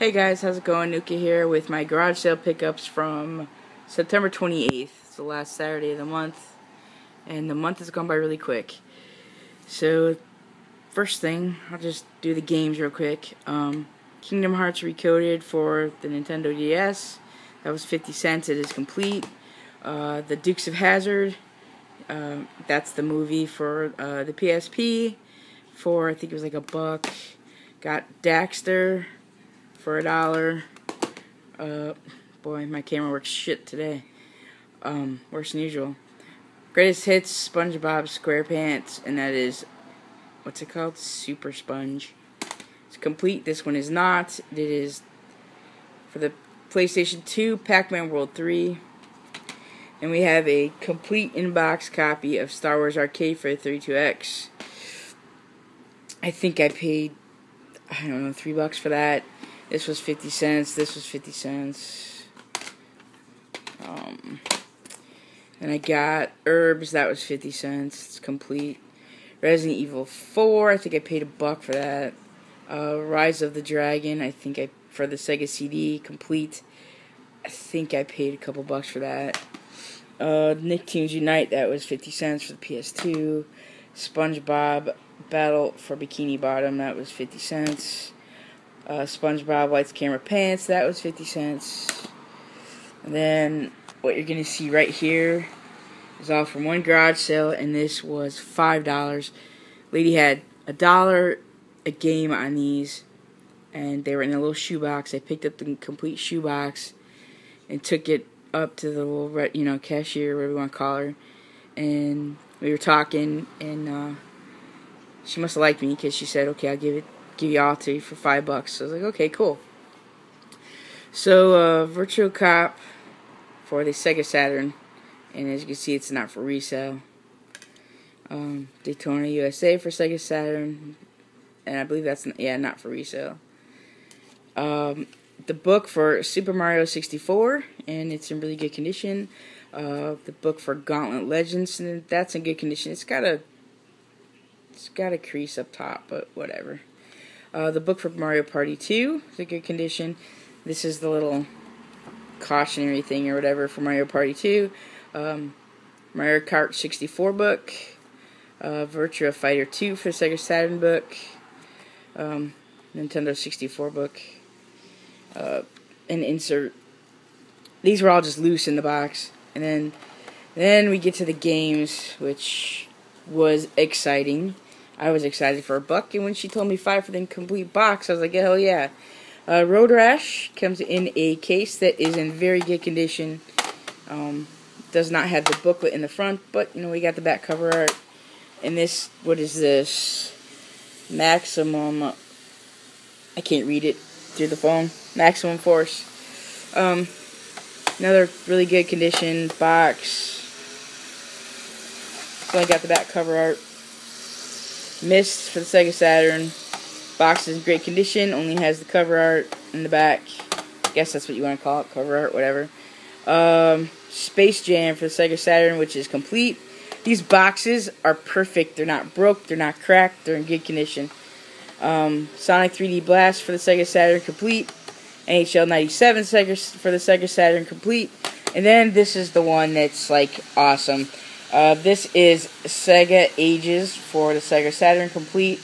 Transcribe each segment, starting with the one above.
Hey guys, how's it going? Nuka here with my garage sale pickups from September 28th. It's the last Saturday of the month, and the month has gone by really quick. So, first thing, I'll just do the games real quick. Kingdom Hearts Recoded for the Nintendo DS. That was 50 cents. It is complete. The Dukes of Hazzard. That's the movie for the PSP. For I think it was like $1. Got Daxter for $1. Boy, my camera works shit today. Worse than usual. Greatest Hits, SpongeBob SquarePants, and that is, what's it called? Super Sponge. It's complete. This one is not. It is for the PlayStation 2, Pac-Man World 3. And we have a complete in-box copy of Star Wars Arcade for the 32X. I think I paid, I don't know, $3 for that. This was 50 cents. This was 50 cents. And I got Herbs. That was 50 cents. It's complete. Resident Evil 4. I think I paid $1 for that. Rise of the Dragon. I think for the Sega CD complete. I think I paid a couple bucks for that. Nicktoons Unite. That was 50 cents for the PS2. SpongeBob Battle for Bikini Bottom. That was 50 cents. SpongeBob Lights Camera Pants, that was 50 cents. And then what you're going to see right here is all from one garage sale, and this was $5. Lady had $1 a game on these, and they were in a little shoebox. I picked up the complete shoebox and took it up to the little, cashier, whatever you want to call her, and we were talking, and she must have liked me because she said, okay, I'll give you all to you for $5. So I was like, okay, cool. So, Virtual Cop for the Sega Saturn, and as you can see, it's not for resale. Daytona USA for Sega Saturn, and I believe that's, not for resale. The book for Super Mario 64, and it's in really good condition. The book for Gauntlet Legends, and that's in good condition. It's got a crease up top, but whatever. The book for Mario Party 2 is in good condition. This is the little cautionary thing or whatever for Mario Party 2. Mario Kart 64 book. Virtua Fighter 2 for the Sega Saturn book. Nintendo 64 book. An insert. These were all just loose in the box. And then we get to the games, which was exciting. I was excited for $1, and when she told me $5 for the complete box, I was like, hell yeah. Road Rash comes in a case that is in very good condition. Does not have the booklet in the front, but, we got the back cover art. And this, what is this? Maximum, I can't read it through the phone. Maximum Force. Another really good condition box. So I got the back cover art. Mist for the Sega Saturn. Box is in great condition. Only has the cover art in the back. I guess that's what you want to call it. Cover art, whatever. Space Jam for the Sega Saturn, which is complete. These boxes are perfect. They're not broke. They're not cracked. They're in good condition. Sonic 3D Blast for the Sega Saturn, complete. NHL 97 for the Sega Saturn, complete. And then this is the one that's, awesome. This is Sega Ages for the Sega Saturn, complete.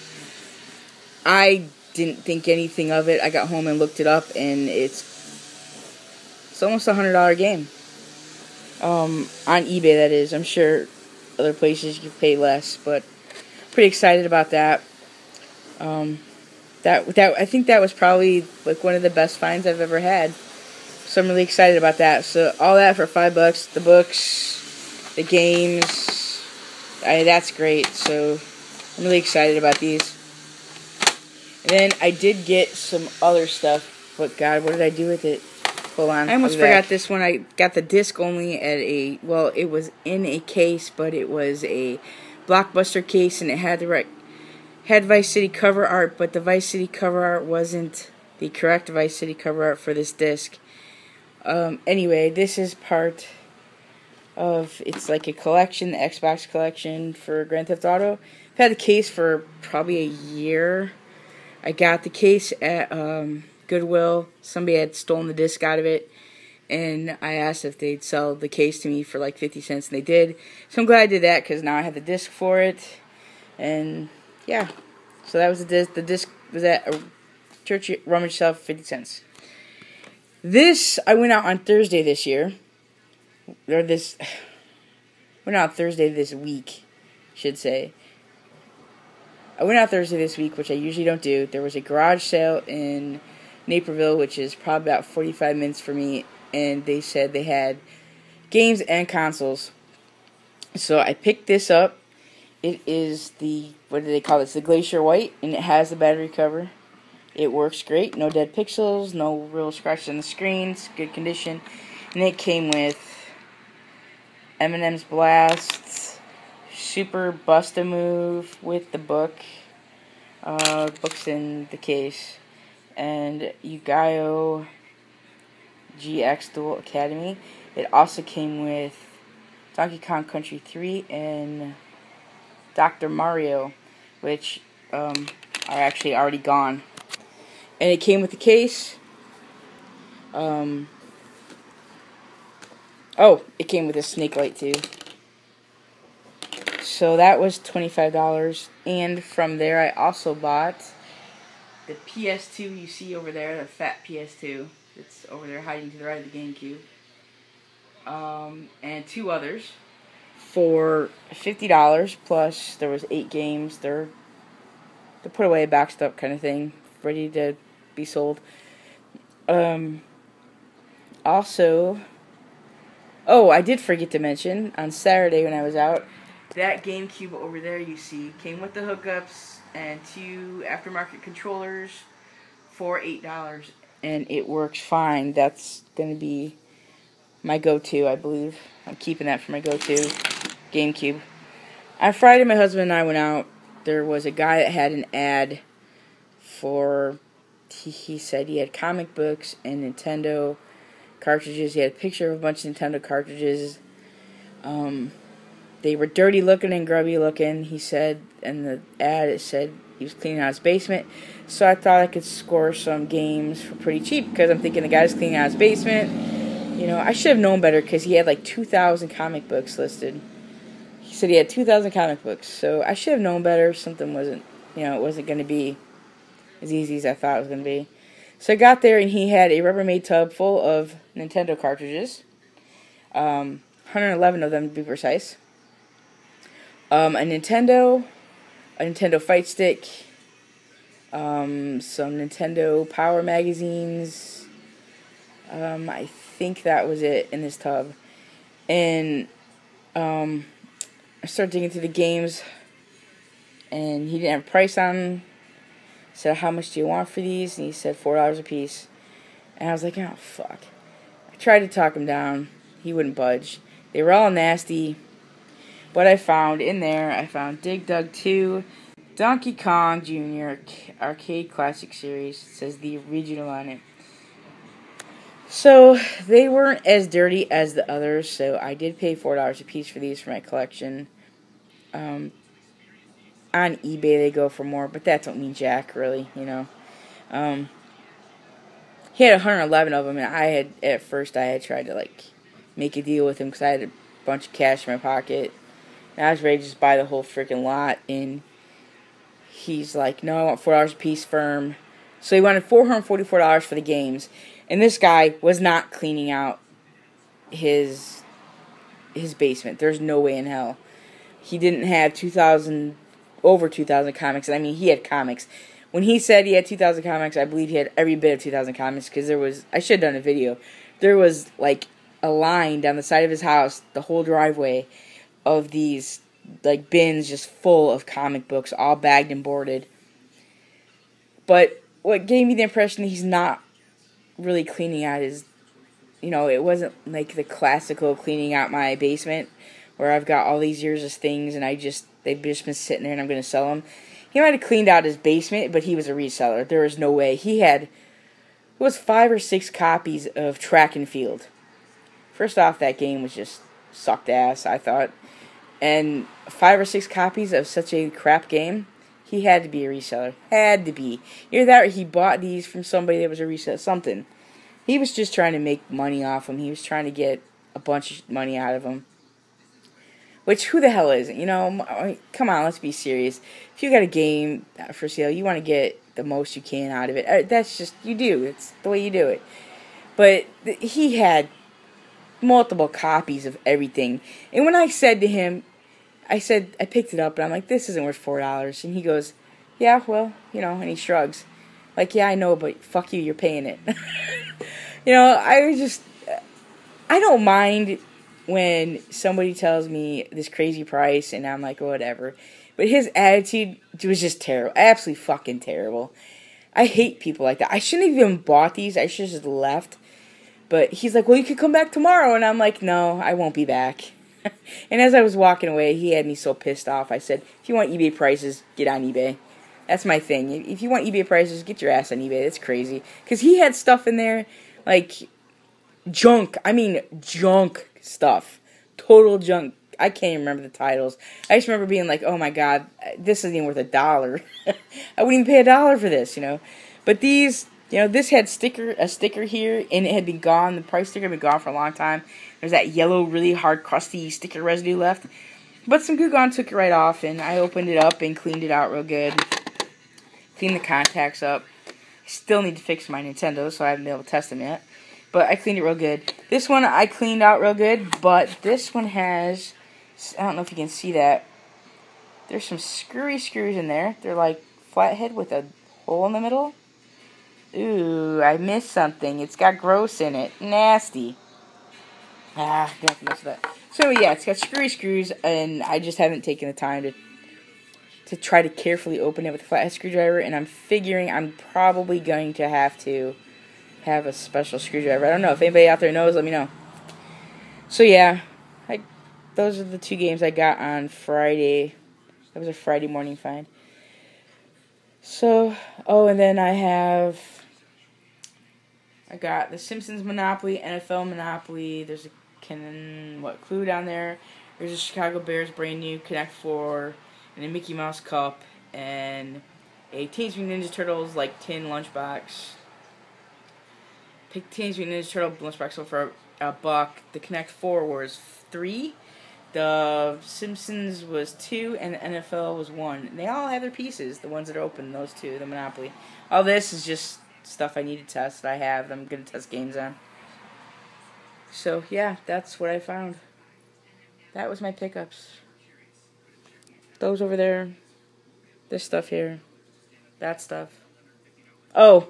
I didn't think anything of it. I got home and looked it up, and it's almost a $100 game. On eBay, that is. I'm sure other places you can pay less, but pretty excited about that. I think that was probably one of the best finds I've ever had. So I'm really excited about that. So all that for $5. The books, the games, that's great. So I'm really excited about these. And then I did get some other stuff, but God, what did I do with it? Hold on. I almost forgot this one. I got the disc only at it was in a case, but it was a Blockbuster case, and it had had Vice City cover art, but the Vice City cover art wasn't the correct Vice City cover art for this disc. Anyway, this is part of, it's like a collection, the Xbox collection for Grand Theft Auto. I've had the case for probably a year. I got the case at Goodwill. Somebody had stolen the disc out of it, and I asked if they'd sell the case to me for like 50 cents, and they did. So I'm glad I did that, because now I have the disc for it. And yeah, so that was the disc. The disc was at a church rummage sale for 50 cents. I went out on Thursday this year. Went out Thursday this week, should say. I went out Thursday this week, which I usually don't do. There was a garage sale in Naperville, which is probably about 45 minutes for me, and they said they had games and consoles. So I picked this up. It is what do they call this? The Glacier White, and it has the battery cover. It works great. No dead pixels, no real scratches on the screen. It's good condition. And it came with M&M's Blast, Super Bust-A-Move with the book. Book's in the case. And Yu-Gi-Oh! GX Dual Academy. It also came with Donkey Kong Country 3 and Dr. Mario, which are actually already gone. And it came with the case. It came with a snake light too. So that was $25. And from there I also bought the PS2 you see over there, the fat PS2. It's over there hiding to the right of the GameCube. And two others for $50, plus there was 8 games. They're put away, boxed up kind of thing, ready to be sold. Also, I did forget to mention, on Saturday when I was out, that GameCube over there you see came with the hookups and 2 aftermarket controllers for $8, and it works fine. That's going to be my go-to, I believe. I'm keeping that for my go-to GameCube. On Friday, my husband and I went out. There was a guy that had an ad for, he said he had comic books and Nintendo cartridges. He had a picture of a bunch of Nintendo cartridges. They were dirty looking and grubby looking, he said, and the ad, it said he was cleaning out his basement. So I thought I could score some games for pretty cheap, because I'm thinking the guy's cleaning out his basement. You know, I should have known better, because he had like 2,000 comic books listed. He said he had 2,000 comic books, so I should have known better. Something wasn't, it wasn't going to be as easy as I thought it was going to be. So I got there, and he had a Rubbermaid tub full of Nintendo cartridges. 111 of them to be precise. A Nintendo Fight Stick, some Nintendo Power magazines. I think that was it in this tub. And I started digging through the games, and he didn't have a price on them. I said, how much do you want for these? And he said $4 a piece. And I was like, oh, fuck. I tried to talk him down. He wouldn't budge. They were all nasty. What I found in there, I found Dig Dug 2, Donkey Kong Jr. Arcade Classic Series. It says the original on it. So, they weren't as dirty as the others, so I did pay $4 a piece for these for my collection. On eBay they go for more, but that don't mean jack, really, He had 111 of them, and at first I had tried to, make a deal with him, because I had a bunch of cash in my pocket. And I was ready to just buy the whole freaking lot, and he's like, no, I want $4 a piece firm. So he wanted $444 for the games, and this guy was not cleaning out his basement. There's no way in hell. He didn't have over 2,000 comics, and I mean, he had comics. When he said he had 2,000 comics, I believe he had every bit of 2,000 comics, because I should have done a video. There was, a line down the side of his house, the whole driveway, of these bins just full of comic books, all bagged and boarded. But what gave me the impression that he's not really cleaning out his, it wasn't like the classical cleaning out my basement, where I've got all these years of things and they've just been sitting there and I'm going to sell them. He might have cleaned out his basement, but he was a reseller. There was no way. It was 5 or 6 copies of Track and Field. First off, that game was just sucked ass, I thought. And 5 or 6 copies of such a crap game He had to be a reseller. Had to be. Either that or he bought these from somebody that was a reseller. Something. He was just trying to make money off them. He was trying to get a bunch of money out of them. Which, who the hell isn't? You know, I mean, come on, let's be serious. If you got a game for sale, you want to get the most you can out of it. That's just, you do. It's the way you do it. But he had multiple copies of everything. And when I said to him, I picked it up, and I'm like, this isn't worth $4. And he goes, yeah, well, you know, and he shrugs. Like, yeah, I know, but fuck you, you're paying it. You know, I don't mind when somebody tells me this crazy price, and I'm like, whatever. But his attitude was just terrible. Absolutely fucking terrible. I hate people like that. I shouldn't have even bought these. I should have just left. But he's like, well, you could come back tomorrow. And I'm like, no, I won't be back. And as I was walking away, he had me so pissed off. I said, if you want eBay prices, get on eBay. That's my thing. If you want eBay prices, get your ass on eBay. That's crazy. Because he had stuff in there, like, junk. I mean, junk stuff. Total junk. I can't even remember the titles. I just remember being like, oh my god, this isn't even worth $1. I wouldn't even pay $1 for this, you know. But these, you know, this had a sticker here, and it had been gone. The price sticker had been gone for a long time. There's that yellow, really hard, crusty sticker residue left. But some Goo Gone took it right off, and I opened it up and cleaned it out real good. Cleaned the contacts up. Still need to fix my Nintendo, so I haven't been able to test them yet. But I cleaned it real good. This one I cleaned out real good, but this one has, I don't know if you can see that. There's some screws in there. They're like flathead with a hole in the middle. Ooh, I missed something. It's got gross in it. Nasty. Ah, I have to mess with that. So yeah, it's got screws, and I just haven't taken the time to try to carefully open it with a flathead screwdriver, and I'm figuring I'm probably going to have a special screwdriver. I don't know. If anybody out there knows, let me know. So yeah, those are the two games I got on Friday. That was a Friday morning find. So, oh, and then I got the Simpsons Monopoly, NFL Monopoly. There's a Clue down there. There's a Chicago Bears brand new Connect 4, and a Mickey Mouse Cup, and a Teenage Mutant Ninja Turtles like tin lunchbox. Pick Teenage Mutant Ninja Turtle lunchbox for $1. The Connect 4 was $3. The Simpsons was $2, and the NFL was $1. And they all have their pieces, the ones that are open, those two, the Monopoly. All this is just stuff I need to test that I have that I'm going to test games on. So, yeah, that's what I found. That was my pickups. Those over there. This stuff here. That stuff. Oh,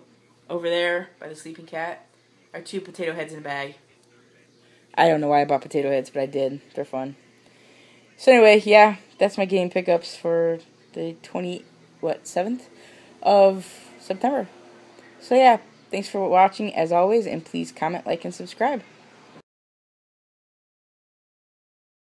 over there by the sleeping cat are 2 potato heads in a bag. I don't know why I bought potato heads, but I did. They're fun. So anyway, yeah, that's my game pickups for the 7th of September. So yeah, thanks for watching as always, and please comment, like, and subscribe.